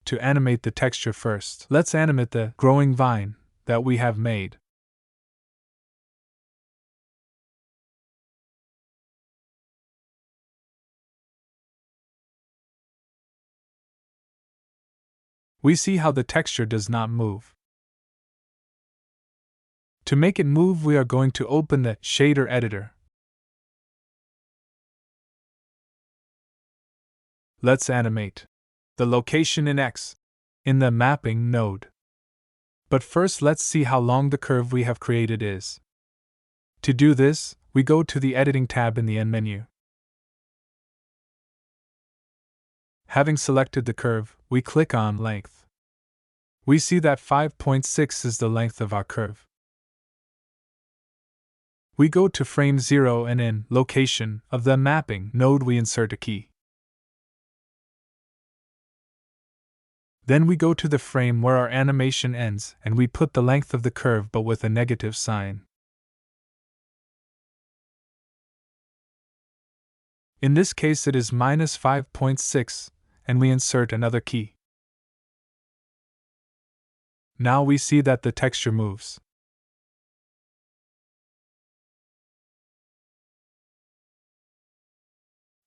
to animate the texture first. Let's animate the growing vine that we have made. We see how the texture does not move. To make it move, we are going to open the shader editor. Let's animate the location in X in the mapping node. But first, let's see how long the curve we have created is. To do this, we go to the Editing tab in the End menu. Having selected the curve, we click on Length. We see that 5.6 is the length of our curve. We go to frame 0 and in Location of the mapping node we insert a key. Then we go to the frame where our animation ends and we put the length of the curve but with a negative sign. In this case it is -5.6, and we insert another key. Now we see that the texture moves.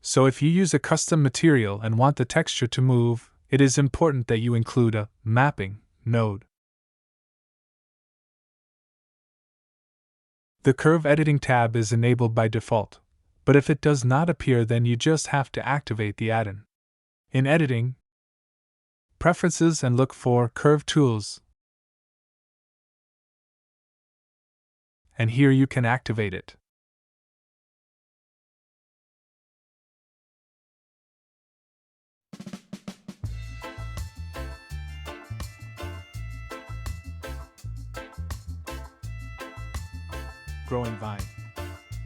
So if you use a custom material and want the texture to move, it is important that you include a mapping node. The Curve Editing tab is enabled by default, but if it does not appear, then you just have to activate the add-in. In Editing, Preferences, and look for Curve Tools. And here you can activate it. GrowingVine.